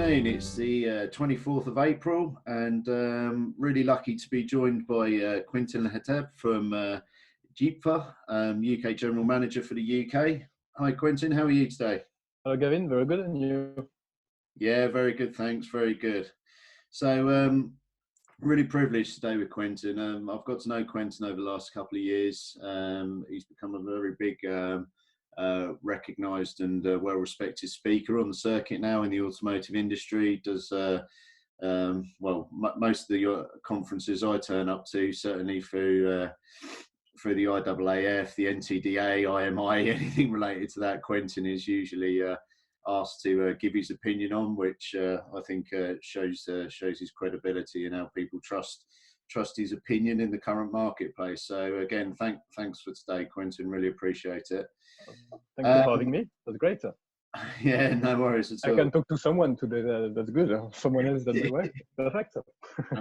afternoon. It's the 24th of April, and really lucky to be joined by Quentin Le Hetet from GiPA, UK General Manager for the UK. Hi, Quentin. How are you today? Hello, Gavin. Very good. And you? Yeah, very good. Thanks. Very good. So, really privileged today with Quentin. I've got to know Quentin over the last couple of years. He's become a very big recognised and well-respected speaker on the circuit now in the automotive industry. Does most of the conferences I turn up to, certainly through the IAAF, the NTDA, IMI, anything related to that, Quentin is usually asked to give his opinion on, which I think shows his credibility and how people trust his opinion in the current marketplace. So again, thanks for today, Quentin. Really appreciate it. Thank you for having me. That's great. Yeah, no worries at all. I can talk to someone today. That's good. Someone else that may work. Perfect.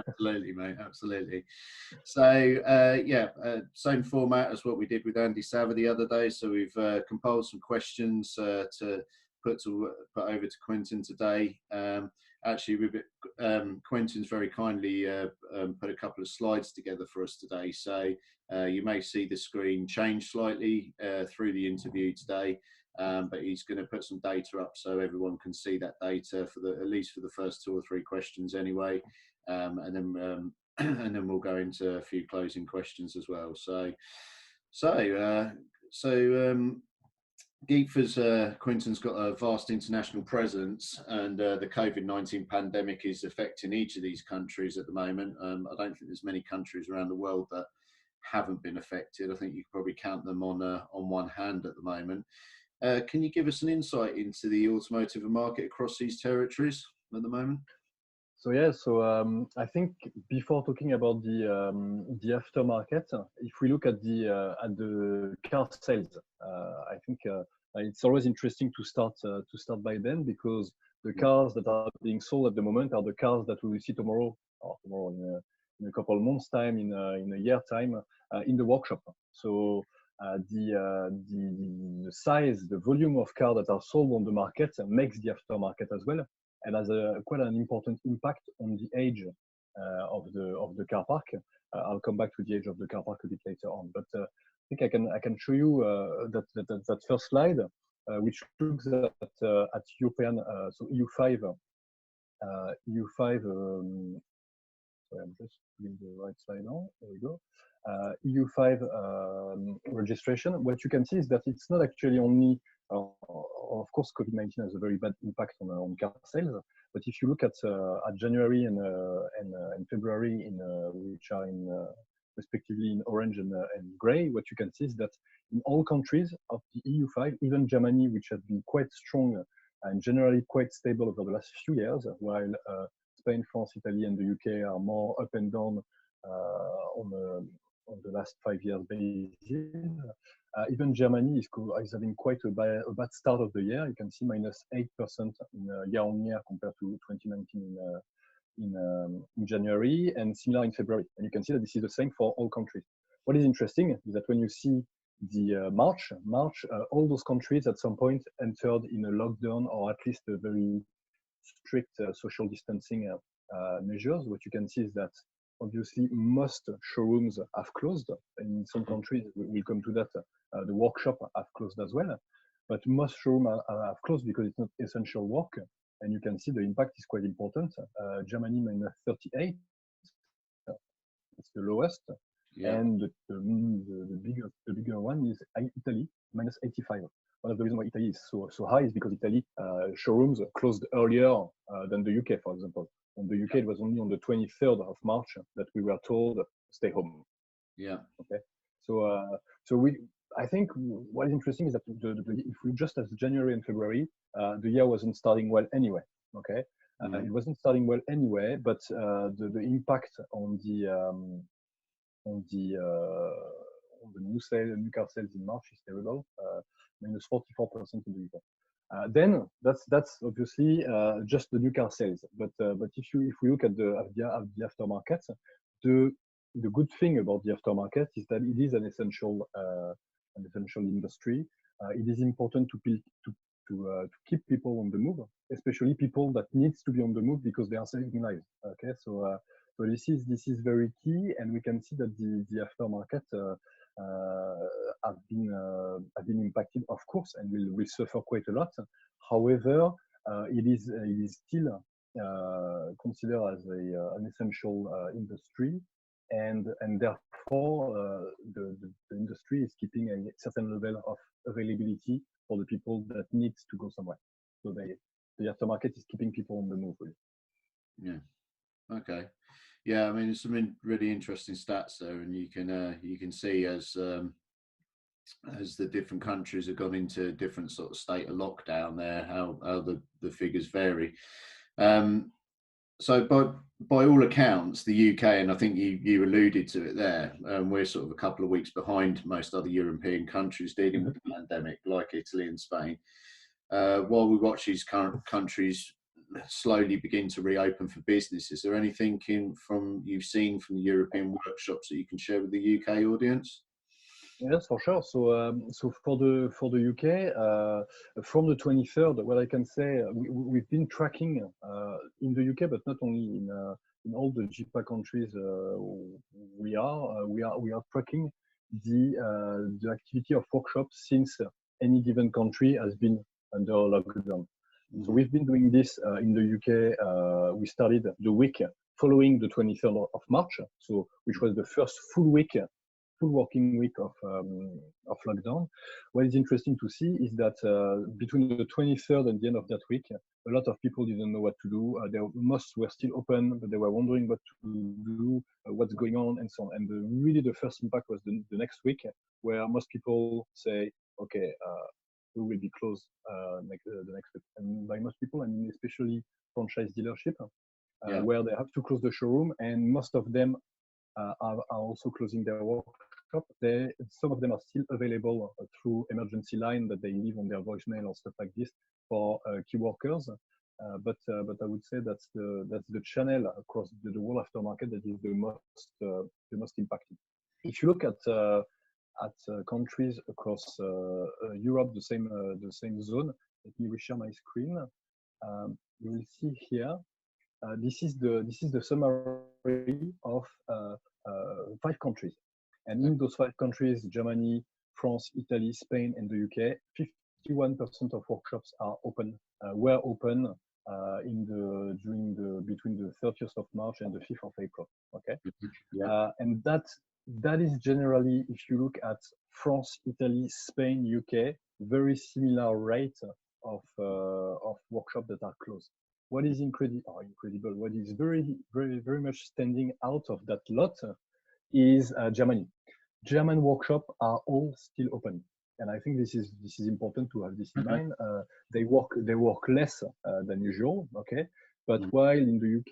Absolutely, mate. Absolutely. So, same format as what we did with Andy Sava the other day. So we've compiled some questions to put over to Quentin today. Actually, Quentin's very kindly put a couple of slides together for us today. So you may see the screen change slightly through the interview today, but he's going to put some data up so everyone can see that data for at least for the first 2 or 3 questions anyway, and then we'll go into a few closing questions as well. GiPA's Quentin's got a vast international presence, and the COVID-19 pandemic is affecting each of these countries at the moment. I don't think there's many countries around the world that haven't been affected. I think you could probably count them on one hand at the moment. Can you give us an insight into the automotive market across these territories at the moment? So yeah, I think before talking about the aftermarket, if we look at the car sales, I think it's always interesting to start by then, because the cars that are being sold at the moment are the cars that we will see tomorrow in a couple of months' time, in a year time, in the workshop. So the size, the volume of cars that are sold on the market makes the aftermarket as well, and has quite an important impact on the age of the car park. I'll come back to the age of the car park a bit later on, but I think I can show you that first slide, which looks at European, so EU5. Sorry, I'm just putting the right slide now. There we go. EU5 registration. What you can see is that it's not actually only, of course, COVID-19 has a very bad impact on car sales. But if you look at January and February, which are respectively in orange and gray, what you can see is that in all countries of the EU5, even Germany, which has been quite strong and generally quite stable over the last few years, while Spain, France, Italy, and the UK are more up and down on the last 5 years basis. Even Germany is having quite a bad start of the year. You can see -8% in year-on-year compared to 2019 in January, and similar in February. And you can see that this is the same for all countries. What is interesting is that when you see the March, all those countries at some point entered in a lockdown, or at least a very strict social distancing measures. What you can see is that obviously most showrooms have closed. In some countries, we'll come to that, the workshop have closed as well. But most showrooms have closed because it's not essential work. And you can see the impact is quite important. Germany -38, it's the lowest. Yeah. And the bigger one is Italy, -85. One of the reasons why Italy is so high is because Italy showrooms closed earlier than the UK, for example. In the UK, it was only on the 23rd of March that we were told stay home. Yeah. Okay. I think what is interesting is that if we just as January and February, the year wasn't starting well anyway. Okay. It wasn't starting well anyway, but the impact on the new car sales in March is terrible. -44% in the UK. Then that's obviously just the new car sales. But if we look at the aftermarket, the good thing about the aftermarket is that it is an essential industry. It is important to to keep people on the move, especially people that needs to be on the move because they are saving lives. Okay, so this is very key, and we can see that the aftermarket have been impacted, of course, and will suffer quite a lot. However, it is still considered as an essential industry, and therefore the industry is keeping a certain level of availability for the people that need to go somewhere. So the aftermarket is keeping people on the move, really. Yeah. Okay. Yeah. I mean, there's some really interesting stats there, and you can see as the different countries have gone into different sort of state of lockdown there, how the figures vary. So by all accounts, the UK, and I think you alluded to it there, we're sort of a couple of weeks behind most other European countries dealing with the pandemic, like Italy and Spain. While we watch these current countries slowly begin to reopen for business, is there anything you've seen from the European workshops that you can share with the UK audience? Yes, for sure. So for the UK, from the 23rd, what I can say, we've been tracking in the UK, but not only in all the GiPA countries. We are tracking the activity of workshops since any given country has been under lockdown. Mm-hmm. So we've been doing this in the UK. We started the week following the 23rd of March, so which was the first full working week of lockdown. What is interesting to see is that between the 23rd and the end of that week, a lot of people didn't know what to do. Most were still open, but they were wondering what to do, what's going on, and so on. And really the first impact was the next week, where most people say, okay, we will be closed the next week. And by most people, I mean especially franchise dealership, where they have to close the showroom, and most of them are also closing their workshop. Some of them are still available through emergency line that they leave on their voicemail or stuff like this for key workers. But I would say that's the channel across the whole aftermarket that is the most impacted. If you look at countries across Europe, the same zone, let me reshare my screen. You will see here. This is the summary of 5 countries, and in those 5 countries, Germany, France, Italy, Spain, and the UK, 51% of workshops are open. Were open between the 30th of March and the 5th of April. Okay, and that is generally, if you look at France, Italy, Spain, UK, very similar rate of workshops that are closed. What is incredible, what is very, very, very much standing out of that lot is Germany. German workshops are all still open, and I think this is important to have this in mind. They work less than usual, okay. But while in the UK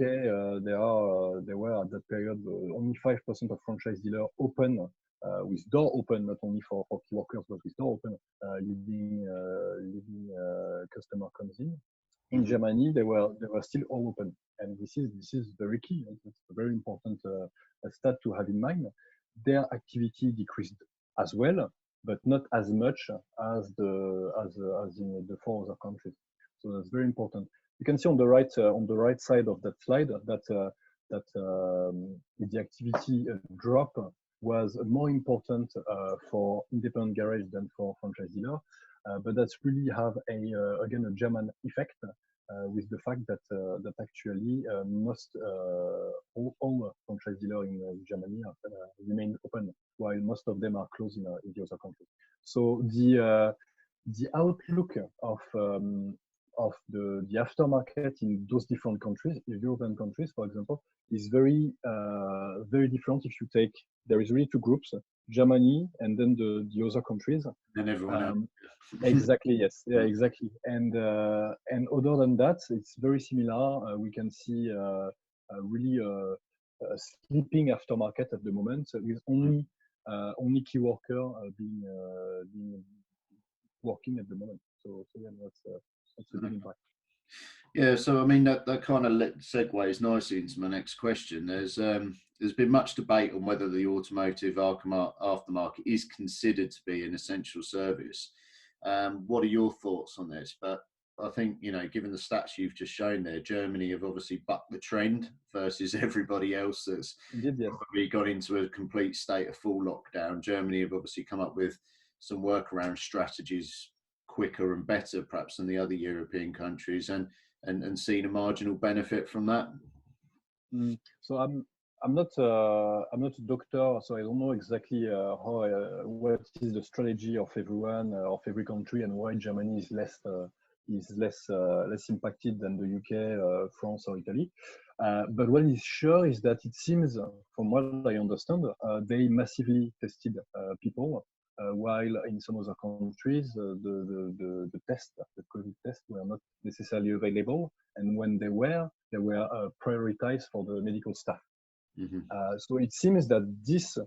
there were at that period only 5% of franchise dealers open, with door open, not only for key workers but with door open, leading customer comes in. In Germany, they were still all open, and this is very key. It's a very important stat to have in mind. Their activity decreased as well, but not as much as in the 4 other countries. So that's very important. You can see on the right side of that slide that the activity drop was more important for independent garage than for franchise dealer. But that's really have again a German effect with the fact that actually most all franchise dealers in Germany remain open, while most of them are closed in the other countries. So the outlook of the aftermarket in those different countries, European countries, for example, is very very different. If you take, there is really 2 groups: Germany and then the other countries. And everyone else. Exactly. Yes. Yeah. Exactly. And other than that, it's very similar. We can see really sleeping aftermarket at the moment, with only key worker being working at the moment. So yeah, that's a big impact. Yeah, so I mean that kind of segues nicely into my next question. There's been much debate on whether the automotive aftermarket is considered to be an essential service. What are your thoughts on this? But I think, given the stats you've just shown there, Germany have obviously bucked the trend versus everybody else that's Indeed, yes. probably gone into a complete state of full lockdown. Germany have obviously come up with some workaround strategies quicker and better perhaps than the other European countries, and seen a marginal benefit from that. So I'm not a doctor, so I don't know exactly what is the strategy of everyone of every country, and why Germany is less impacted than the UK, France, or Italy. But what is sure is that it seems, from what I understand, they massively tested people, while in some other countries the COVID tests were not necessarily available, and when they were prioritized for the medical staff. So it seems that this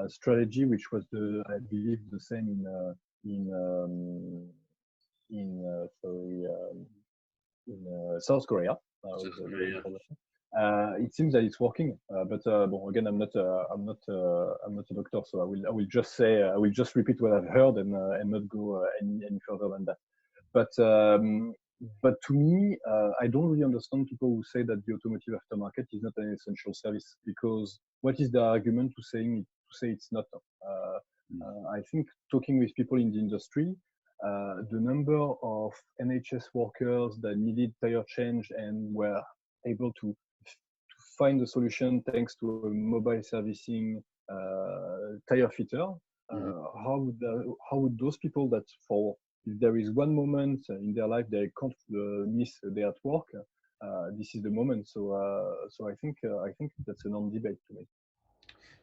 strategy, which was I believe the same in South Korea. It seems that it's working, but again, I'm not a doctor, so I will just say, I will just repeat what I've heard and not go any further than that. But to me, I don't really understand people who say that the automotive aftermarket is not an essential service, because what is the argument to say it's not? I think talking with people in the industry, the number of NHS workers that needed tire change and were able to find a solution thanks to a mobile servicing tire fitter, how would those people that if there is one moment in their life they can't miss a day at work, this is the moment. So I think that's a non-debate to me.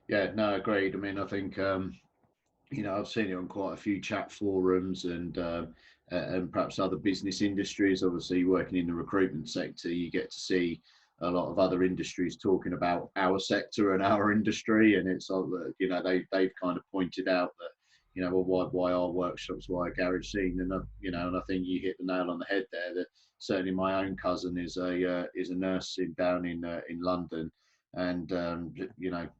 Yeah, no, agreed. I mean, I think I've seen it on quite a few chat forums and perhaps other business industries. Obviously, working in the recruitment sector, you get to see a lot of other industries talking about our sector and our industry, and it's they've kind of pointed out that why our workshops, why a garage scene, and and I think you hit the nail on the head there. That certainly my own cousin is a nurse down in London, and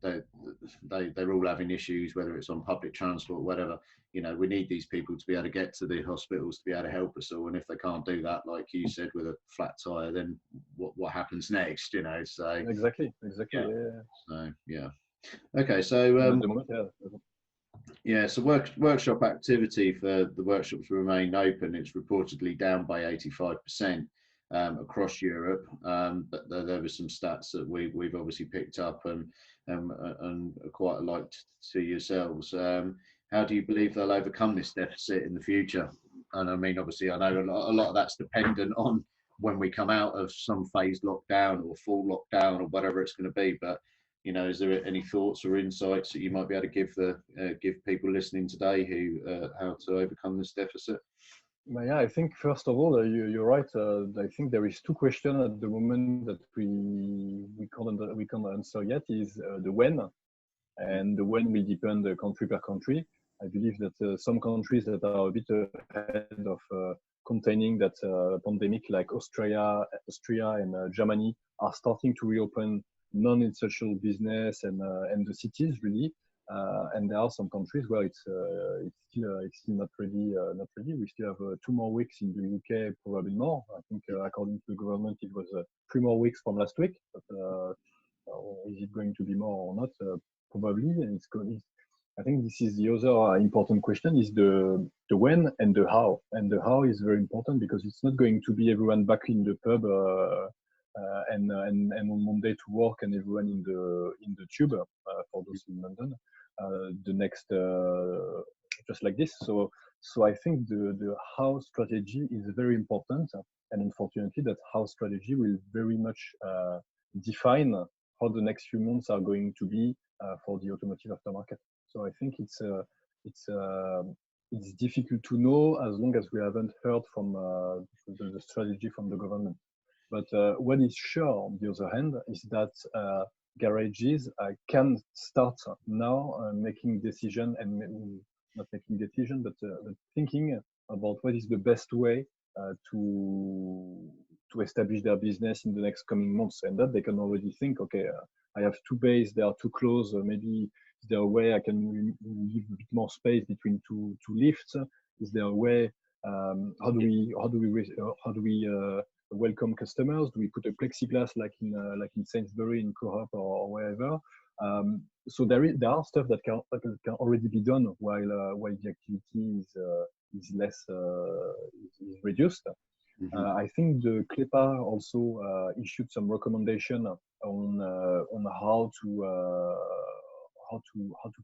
they're all having issues, whether it's on public transport, whatever. We need these people to be able to get to the hospitals, to be able to help us all, and if they can't do that, like you said, with a flat tire, then what happens next? So exactly. So okay, so so workshop activity for the workshops remain open. It's reportedly down by 85% across Europe, but there were some stats that we've obviously picked up and quite liked to yourselves. How do you believe they'll overcome this deficit in the future? And I mean, obviously, I know a lot of that's dependent on when we come out of some phased lockdown or full lockdown or whatever it's going to be. But is there any thoughts or insights that you might be able to give people listening today how to overcome this deficit? Yeah, I think first of all, you're right. I think there is two questions at the moment that we can't answer yet. Is the when, and the when will depend country per country. I believe that some countries that are a bit ahead of containing that pandemic, like Austria and Germany, are starting to reopen non-essential business and the cities really. And there are some countries where it's still not ready. We still have 2 more weeks in the UK, probably more. I think according to the government, it was 3 more weeks from last week. But is it going to be more or not? Probably. And I think this is the other important question: is the when and the how. And the how is very important, because it's not going to be everyone back in the pub and on Monday to work, and everyone in the tube for those in London. The next just like this. So I think the how strategy is very important, and unfortunately that how strategy will very much define how the next few months are going to be for the automotive aftermarket. So I think it's difficult to know as long as we haven't heard from the strategy from the government. But what is sure, on the other hand, is that garages can start now making decision, and not making decision, but thinking about what is the best way to establish their business in the next coming months, and that they can already think, okay, I have 2 bays, they are too close, maybe is there a way I can leave a bit more space between two lifts? Is there a way? How do we welcome customers? Do we put a plexiglass like in Sainsbury, in Co-op, or wherever? So there are stuff that can already be done while the activity is less is reduced. I think the CLEPA also issued some recommendation on how to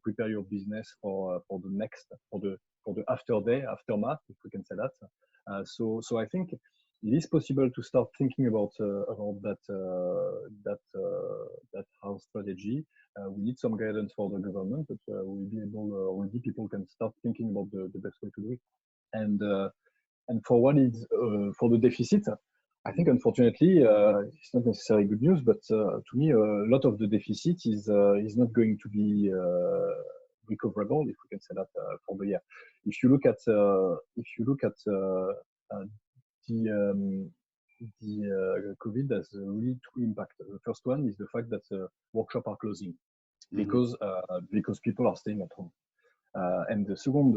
prepare your business for the aftermath, if we can say that. So I think it is possible to start thinking about that house strategy. We need some guidance for the government, but we'll be able already. People can start thinking about the best way to do it. And for what is for the deficit, I think unfortunately it's not necessarily good news, but to me a lot of the deficit is not going to be recoverable, if we can say that, for the year. If you look at the COVID has really two impacts. The first one is the fact that workshops are closing because people are staying at home. And the second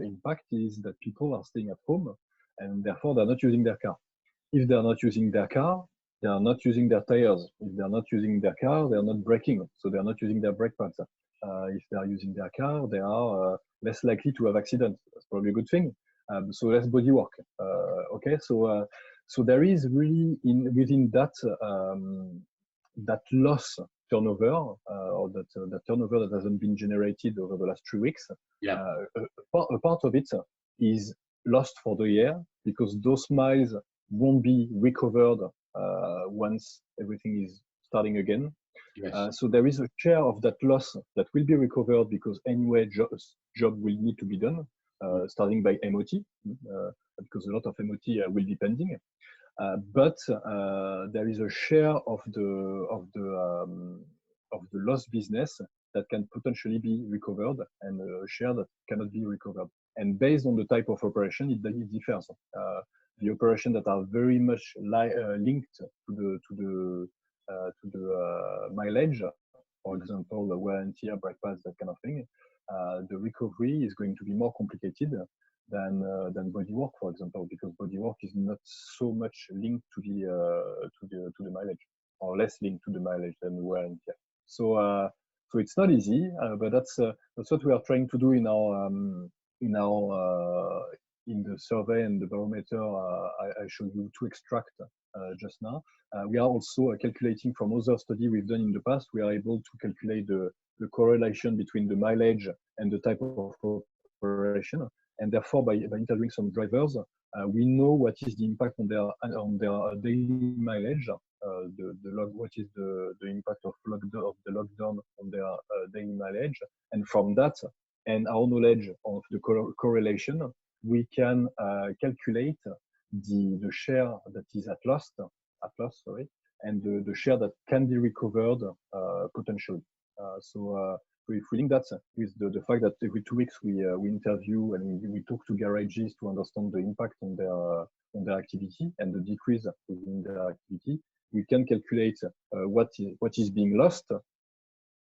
impact is that people are staying at home and therefore they're not using their car. If they're not using their car, they are not using their tires. If they're not using their car, they are not braking, so they are not using their brake pads. If they are using their car, they are less likely to have accidents. That's probably a good thing. So less body work. Okay, so there is really within that that loss turnover or that turnover that hasn't been generated over the last 3 weeks. Yeah. A part of it is lost for the year because those miles won't be recovered once everything is starting again. Yes. So there is a share of that loss that will be recovered because anyway job will need to be done, starting by MOT, because a lot of MOT will be pending. But there is a share of the lost business that can potentially be recovered, and a share that cannot be recovered. And based on the type of operation, it differs. The operations that are very much linked to the mileage, for example, the wear and tear, brake pads, that kind of thing, the recovery is going to be more complicated than bodywork, for example, because bodywork is not so much linked to the mileage, or less linked to the mileage than wear and tear. So it's not easy, but that's what we are trying to do in the survey and the barometer I showed you to extract just now. We are also calculating from other study we've done in the past. We are able to calculate the correlation between the mileage and the type of operation, and therefore by interviewing some drivers, we know what is the impact on their daily mileage. What is the impact of the lockdown on their daily mileage, and from that and our knowledge of the correlation, we can calculate the share that is at loss, and the share that can be recovered potentially. So if we link that with the fact that every 2 weeks we interview and we talk to garages to understand the impact on their activity and the decrease in their activity, we can calculate what is being lost,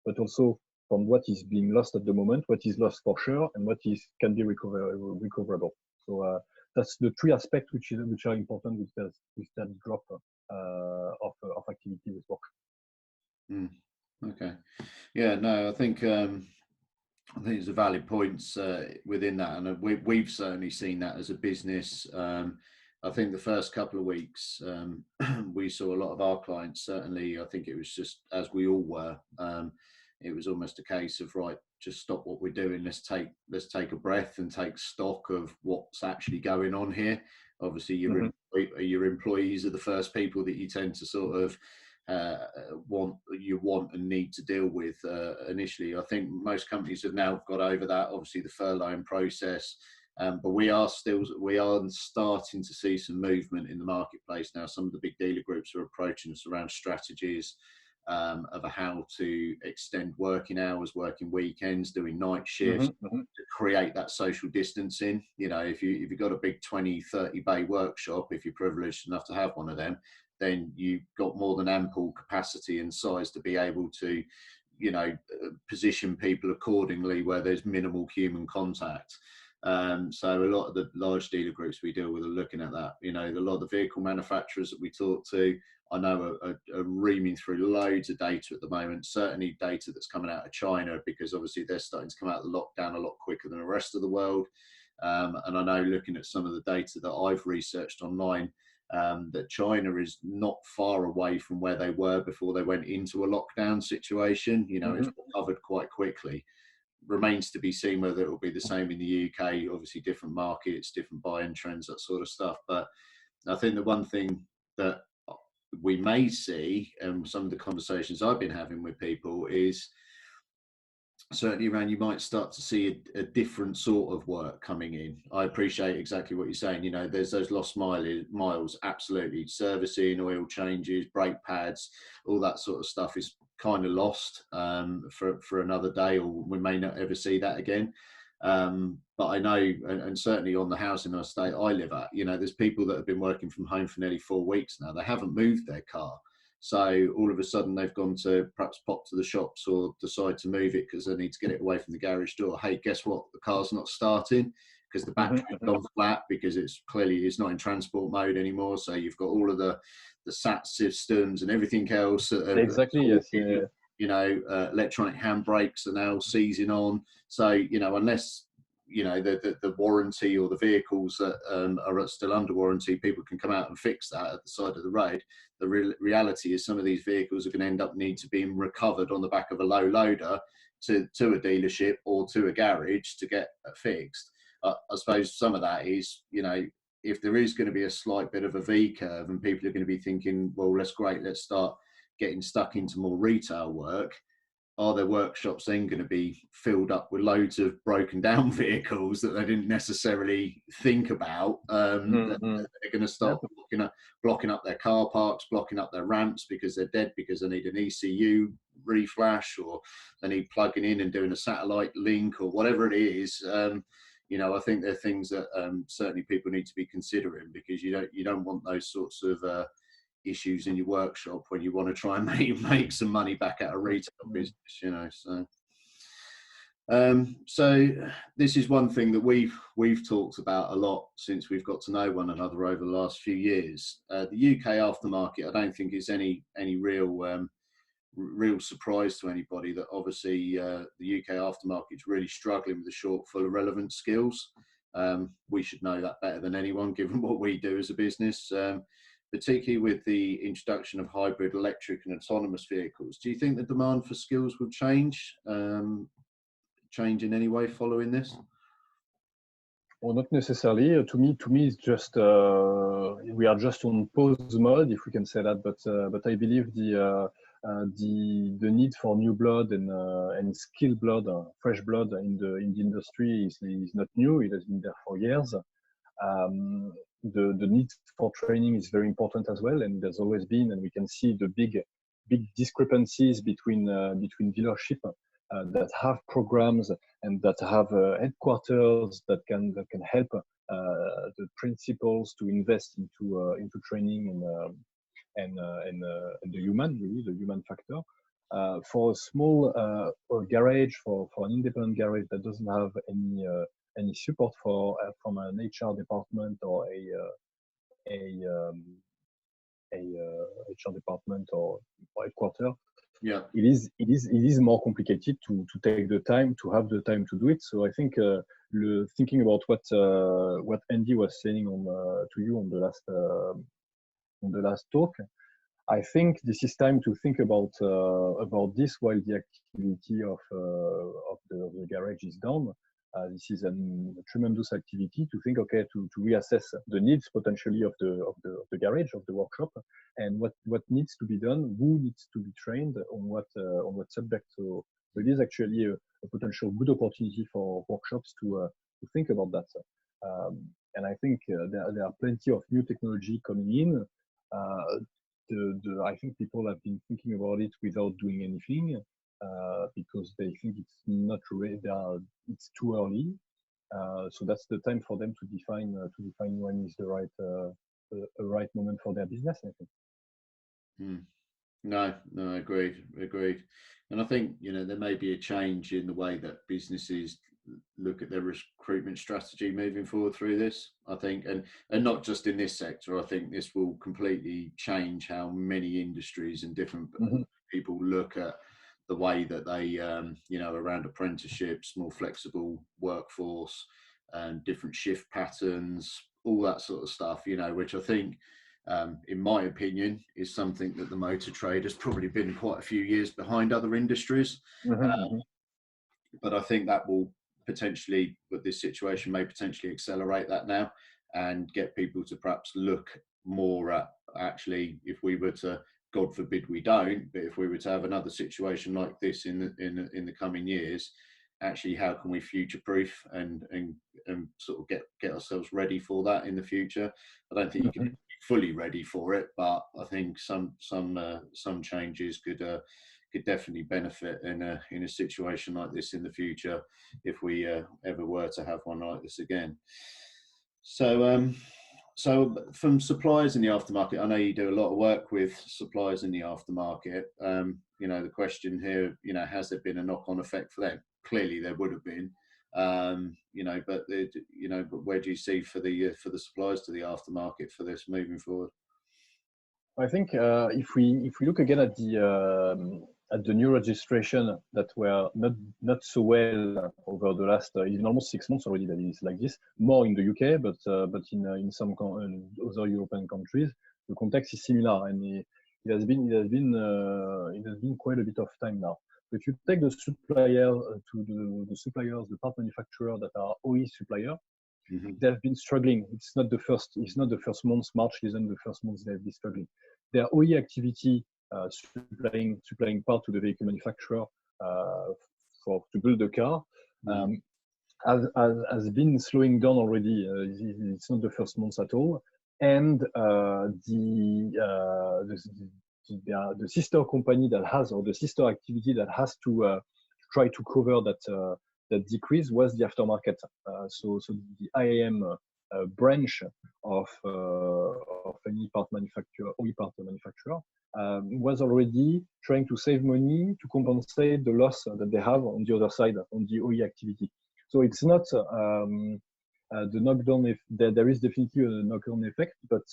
but also from what is being lost at the moment, what is lost for sure, and what can be recoverable. So that's the 3 aspects which are important with that drop of activity with work. Okay. Yeah. No, I think it's a valid points within that, and we've certainly seen that as a business. I think the first couple of weeks we saw a lot of our clients. Certainly, I think it was just as we all were. It was almost a case of, right, just stop what we're doing. Let's take a breath and take stock of what's actually going on here. Obviously, your employees are the first people that you tend to sort of want and need to deal with initially. I think most companies have now got over that. Obviously, the furloughing process, but we are starting to see some movement in the marketplace now. Some of the big dealer groups are approaching us around strategies of how to extend working hours, working weekends, doing night shifts to create that social distancing. You know, if you've got a big 20-30 bay workshop, if you're privileged enough to have one of them, then you've got more than ample capacity and size to be able to, you know, position people accordingly where there's minimal human contact. So a lot of the large dealer groups we deal with are looking at that. You know, a lot of the vehicle manufacturers that we talk to, I know are reaming through loads of data at the moment, certainly data that's coming out of China, because obviously they're starting to come out of the lockdown a lot quicker than the rest of the world. And I know, looking at some of the data that I've researched online, that China is not far away from where they were before they went into a lockdown situation. You know, it's recovered quite quickly. Remains to be seen whether it will be the same in the UK. Obviously, different markets, different buying trends, that sort of stuff. But I think the one thing that we may see, and some of the conversations I've been having with people, is certainly around, you might start to see a different sort of work coming in. I appreciate exactly what you're saying. You know, there's those lost miles, absolutely. Servicing, oil changes, brake pads, all that sort of stuff is kind of lost for another day, or we may not ever see that again. But I know, and certainly on the housing estate I live at, you know, there's people that have been working from home for nearly 4 weeks now. They haven't moved their car. So all of a sudden they've gone to perhaps pop to the shops or decide to move it because they need to get it away from the garage door. Hey, guess what? The car's not starting because the battery's gone flat, because it's not in transport mode anymore. So you've got all of the SAT systems and everything else. Exactly. Yes. Yeah. You know, electronic handbrakes are now seizing on. So, you know, unless, you know, the warranty, or the vehicles that are still under warranty, people can come out and fix that at the side of the road. The reality is some of these vehicles are going to end up need to being recovered on the back of a low loader to a dealership or to a garage to get fixed. I suppose some of that is, you know, if there is going to be a slight bit of a V curve and people are going to be thinking, well, let's start getting stuck into more retail work, are their workshops then going to be filled up with loads of broken down vehicles that they didn't necessarily think about? They're going to start blocking up their car parks, blocking up their ramps because they're dead, because they need an ECU reflash, or they need plugging in and doing a satellite link, or whatever it is. You know, I think they're things that certainly people need to be considering, because you don't want those sorts of issues in your workshop when you want to try and make some money back at a retail business, you know. So this is one thing that we've talked about a lot since we've got to know one another over the last few years. The UK aftermarket, I don't think is any real surprise to anybody that obviously the UK aftermarket is really struggling with the shortfall of relevant skills. We should know that better than anyone, given what we do as a business. Particularly with the introduction of hybrid, electric and autonomous vehicles. Do you think the demand for skills will change in any way following this? Well, not necessarily. To me, it's just we are just on pause mode, if we can say that. But I believe the need for new blood and skilled blood, fresh blood in the industry is not new. It has been there for years. The need for training is very important as well, and there's always been, and we can see the big discrepancies between dealership that have programs and that have headquarters that can help the principals to invest into training and the human factor. For a small garage, for an independent garage that doesn't have any support from an HR department or a HR department or headquarter, yeah, it is more complicated to take the time, to have the time to do it. So I think thinking about what Andy was saying to you on the last talk, I think this is time to think about this while the activity of the garage is done. This is a tremendous activity to think, okay, to reassess the needs potentially of the garage, of the workshop, and what needs to be done, who needs to be trained on what subject. So it is actually a potential good opportunity for workshops to think about that. And I think there are plenty of new technology coming in. I think people have been thinking about it without doing anything because they think it's not ready. It's too early. So that's the time for them to define when is the right moment for their business, I think. No, agreed. And I think, you know, there may be a change in the way that businesses look at their recruitment strategy moving forward through this, I think, and not just in this sector. I think this will completely change how many industries and different people look at the way that they, you know, around apprenticeships, more flexible workforce, and different shift patterns, all that sort of stuff, you know, which I think, in my opinion, is something that the motor trade has probably been quite a few years behind other industries. But I think that will potentially, with this situation, may potentially accelerate that now and get people to perhaps look more at, actually, if we were to, God forbid we don't, but if we were to have another situation like this in the coming years, actually, how can we future-proof and sort of get ourselves ready for that in the future? I don't think you can be fully ready for it, but I think some changes could definitely benefit in a situation like this in the future, if we ever were to have one like this again. So so from suppliers in the aftermarket, I know you do a lot of work with suppliers in the aftermarket. You know, the question here, you know, has there been a knock-on effect for them? Clearly there would have been. You know, but you know, but where do you see for the suppliers to the aftermarket for this moving forward? I think if we look again at the new registration that were not so well over the last even almost 6 months already, that is like this, more in the UK, but in some other European countries, the context is similar, and it has been quite a bit of time now. But if you take the supplier the suppliers, the part manufacturer that are OE supplier, they've been struggling. It's not the first month. March isn't the first month they've been struggling. Their OE activity, supplying part to the vehicle manufacturer to build the car, has been slowing down already. It's not the first month at all. And the sister company that has, or the sister activity that has to try to cover that decrease was the aftermarket. So the IAM branch of any part manufacturer, OE part manufacturer, was already trying to save money to compensate the loss that they have on the other side, on the OE activity. So it's not the knockdown. If there is definitely a knockdown effect, but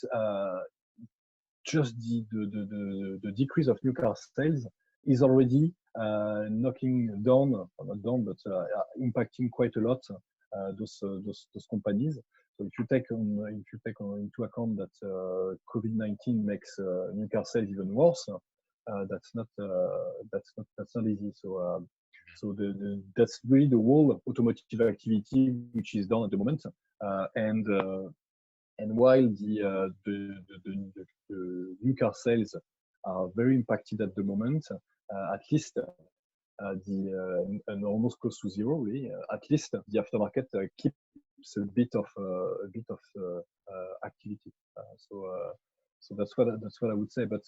just the decrease of new car sales is already knocking down, not down, but impacting quite a lot those companies. So if you take into account that COVID-19 makes new car sales even worse, that's not easy. So that's really the whole automotive activity which is down at the moment, and while the new car sales are very impacted at the moment, at least and almost close to zero, really. At least the aftermarket keeps a bit of activity. So that's what I would say. But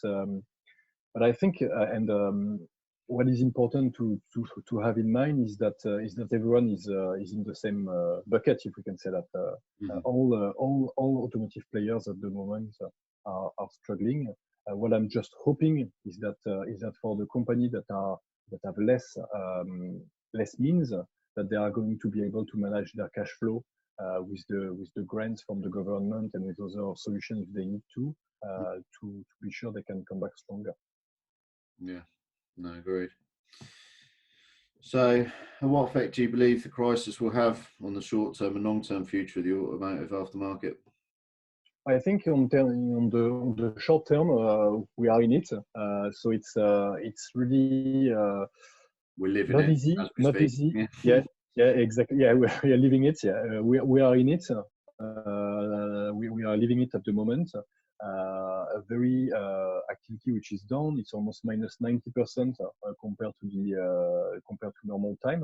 I think what is important to have in mind is that everyone is in the same bucket, if we can say that. All automotive players at the moment are struggling. What I'm just hoping is that for the company that have less means, that they are going to be able to manage their cash flow with the grants from the government and with other solutions if they need to be sure they can come back stronger. Yeah, no, agreed. So, what effect do you believe the crisis will have on the short-term and long-term future of the automotive aftermarket? I think on the short term, we are in it. So it's really we're living not it. Easy, not speak. easy. Yeah, exactly. Yeah, we are living it. Yeah, we are in it. We are living it at the moment. A very activity which is down. It's almost minus 90% compared to normal time.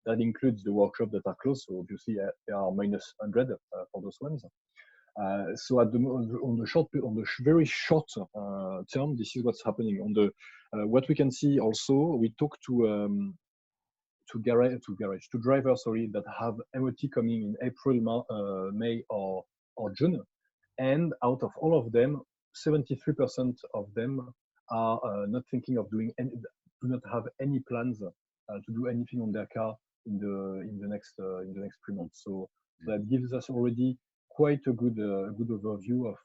That includes the workshop that are closed. So obviously they are minus 100 for those ones. So on the very short term, this is what's happening. On the what we can see also, we talk to drivers, that have MOT coming in April, May, or June, and out of all of them, 73% of them are not thinking of doing do not have any plans to do anything on their car in the next 3 months. So that gives us already quite a good overview of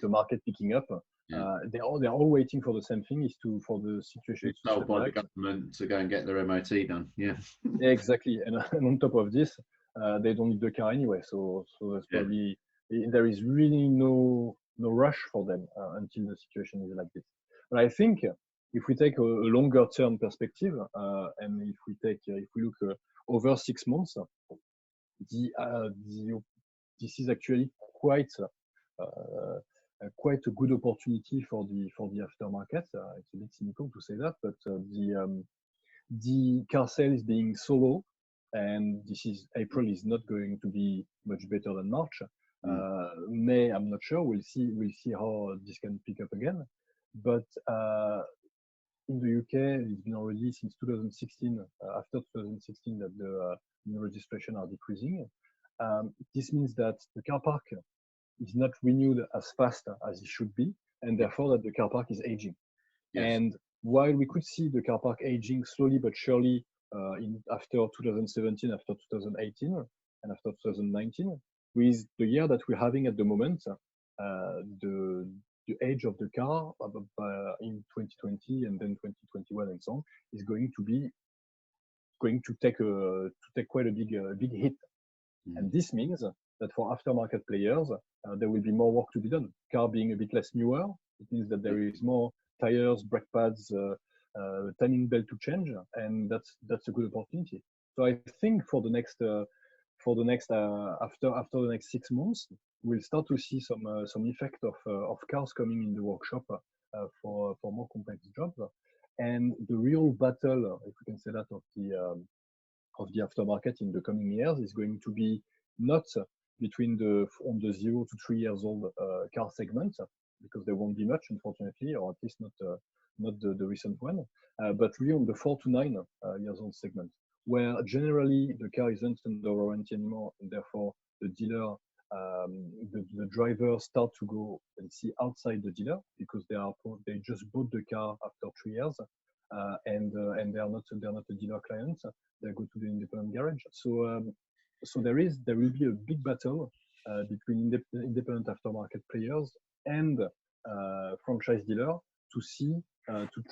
the market picking up. Yeah. They're all waiting for the same thing, for the situation It's to told by the stabilize. government to go and get their MOT done. Yeah. Exactly, and on top of this, they don't need the car anyway. So that's probably there is really no rush for them until the situation is like this. But I think if we take a longer term perspective, and if we look over 6 months, this is actually quite quite a good opportunity for the aftermarket. It's a bit cynical to say that, but the car sales being so low, and April is not going to be much better than March. May, I'm not sure. We'll see how this can pick up again. But in the UK, it's been already since 2016, after 2016, that the new registration are decreasing. This means that the car park is not renewed as fast as it should be, and therefore that the car park is aging. Yes. And while we could see the car park aging slowly but surely after 2017, after 2018, and after 2019, with the year that we're having at the moment, the age of the car in 2020 and then 2021 and so on is going to take quite a big hit. And this means that for aftermarket players, there will be more work to be done. Car being a bit less newer, it means that there is more tires, brake pads, timing belt to change, and that's a good opportunity. So I think for the next after the next 6 months, we'll start to see some effect of cars coming in the workshop for more complex jobs. And the real battle, if we can say that, of the aftermarket in the coming years is going to be not between the 0 to 3 years old car segment, because there won't be much, unfortunately, or at least not the recent one, but really on the 4 to 9 years old segment, where generally the car isn't under warranty anymore, and therefore the dealer, the drivers start to go and see outside the dealer because they just bought the car after 3 years, and they are not a dealer client. They go to the independent garage. So there will be a big battle between independent aftermarket players and franchise dealer to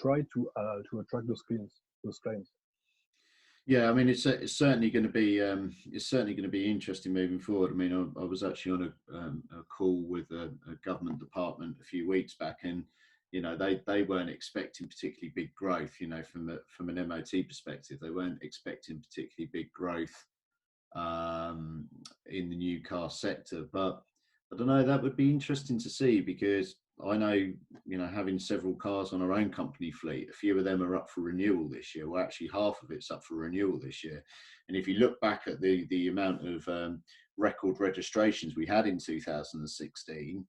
try to attract those clients. Yeah, I mean, it's certainly going to be interesting moving forward. I mean, I was actually on a call with a government department a few weeks back, and they weren't expecting particularly big growth. From an MOT perspective, they weren't expecting particularly big growth in the new car sector. But I don't know, that would be interesting to see, because I know, having several cars on our own company fleet, a few of them are up for renewal this year. Well, actually half of it's up for renewal this year. And if you look back at the amount of record registrations we had in 2016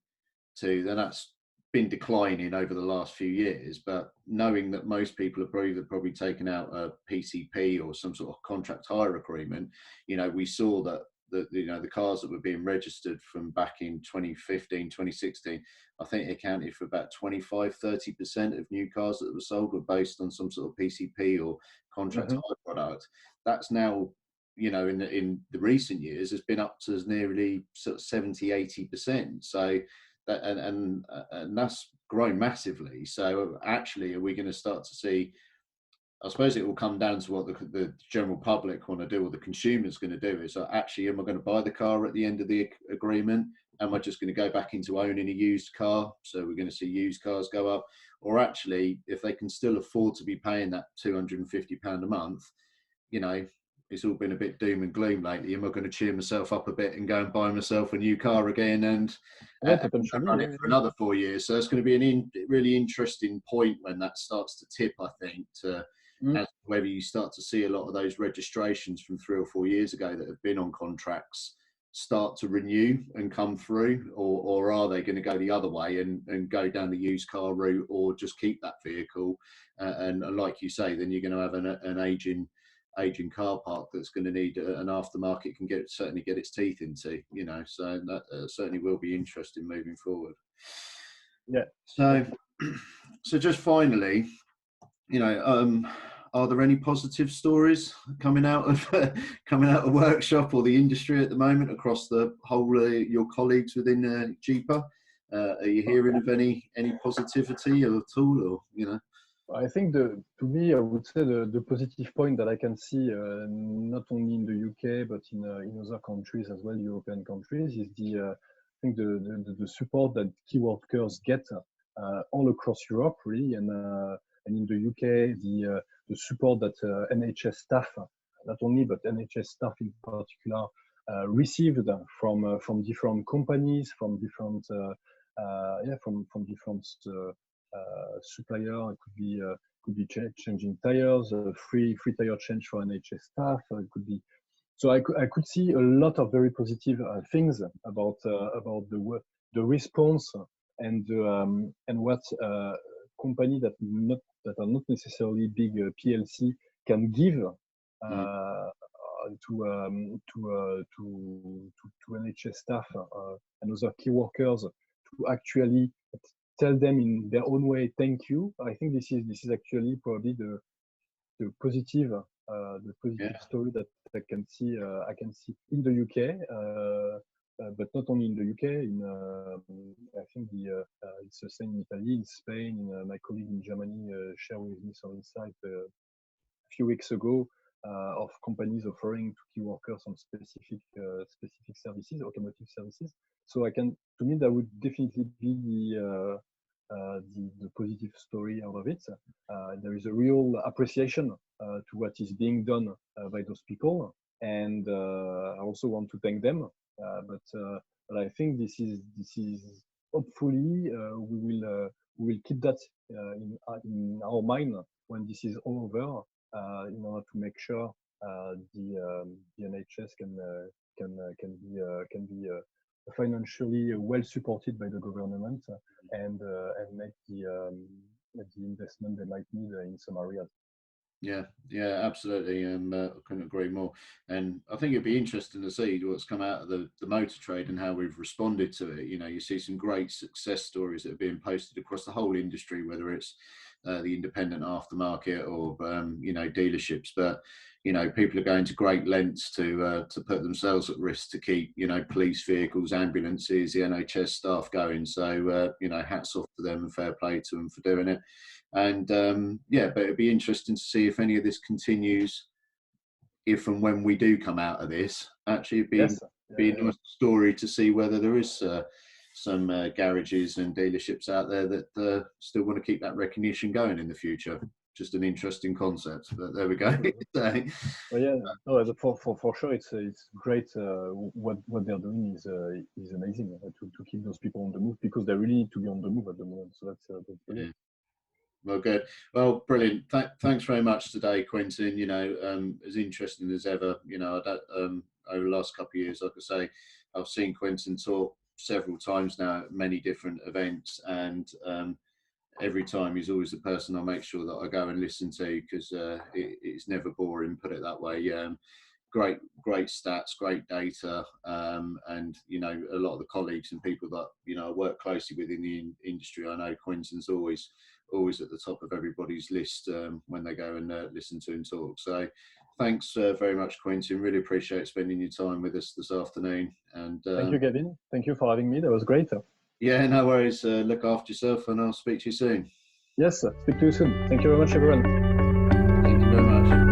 then that's been declining over the last few years. But knowing that most people have probably taken out a PCP or some sort of contract hire agreement, we saw that the cars that were being registered from back in 2015, 2016, I think it accounted for about 25-30% of new cars that were sold were based on some sort of PCP or contract hire product. That's now, in the recent years, has been up to nearly sort of 70-80%. So that, and that's grown massively. So actually, are we going to start to see? I suppose it will come down to what the general public want to do, or the consumer's going to do. Is actually, am I going to buy the car at the end of the agreement? Am I just going to go back into owning a used car? So we're going to see used cars go up. Or actually, if they can still afford to be paying that £250 a month, it's all been a bit doom and gloom lately. Am I going to cheer myself up a bit and go and buy myself a new car again and run it for another 4 years? So it's going to be a really interesting point when that starts to tip, I think, to as whether you start to see a lot of those registrations from 3 or 4 years ago that have been on contracts start to renew and come through, or are they going to go the other way and go down the used car route, or just keep that vehicle? And like you say, then you're going to have an aging car park that's going to need an aftermarket can certainly get its teeth into. So that certainly will be interesting moving forward. Yeah. So just finally, are there any positive stories coming out of coming out of workshop or the industry at the moment across the whole your colleagues within GiPA? Are you hearing of any positivity at all, or you know? I think to me, I would say the positive point that I can see, not only in the UK but in other countries as well, European countries, is I think the support that key workers get all across Europe, really, and in the UK, the support that NHS staff, not only but NHS staff in particular, received from different companies, from different from different supplier. It could be changing tires, free tire change for NHS staff. It could be. So I could see a lot of very positive things about the response and what company that are not necessarily big PLC can give to NHS staff and other key workers to actually tell them in their own way thank you. I think this is actually probably the positive story that I can see in the UK, but not only in the UK. I think it's the same in Italy, in Spain. My colleague in Germany shared with me some insight a few weeks ago of companies offering to key workers some specific services, automotive services. So to me, that would definitely be the positive story out of it. There is a real appreciation to what is being done by those people, and I also want to thank them. But I think this is hopefully we will keep that in our mind when this is all over, in order to make sure the NHS can be financially well supported by the government and make the investment they might need in some areas. Yeah, absolutely. I couldn't agree more. And I think it'd be interesting to see what's come out of the motor trade and how we've responded to it. You know, you see some great success stories that are being posted across the whole industry, whether it's the independent aftermarket or dealerships. But you know, people are going to great lengths to put themselves at risk to keep police vehicles, ambulances, the NHS staff going. So hats off to them and fair play to them for doing it. And but it'd be interesting to see if any of this continues, if and when we do come out of this. Actually, it'd be a nice story to see whether there is some garages and dealerships out there that still want to keep that recognition going in the future. Just an interesting concept, but there we go. Well, for sure, it's great. What they're doing is amazing to keep those people on the move, because they really need to be on the move at the moment. So that's brilliant. Yeah. Well, good. Well, brilliant. Thanks very much today, Quentin. As interesting as ever. Over the last couple of years, like I say, I've seen Quentin talk several times now at many different events, and every time he's always the person I make sure that I go and listen to, because it's never boring, put it that way. Great stats, great data, and a lot of the colleagues and people that I work closely with in the industry, I know Quentin's always at the top of everybody's list when they go and listen to him talk. So thanks very much, Quentin. Really appreciate spending your time with us this afternoon. And thank you, Gavin. Thank you for having me. That was great. Yeah, no worries. Look after yourself, and I'll speak to you soon. Yes, speak to you soon. Thank you very much, everyone. Thank you very much.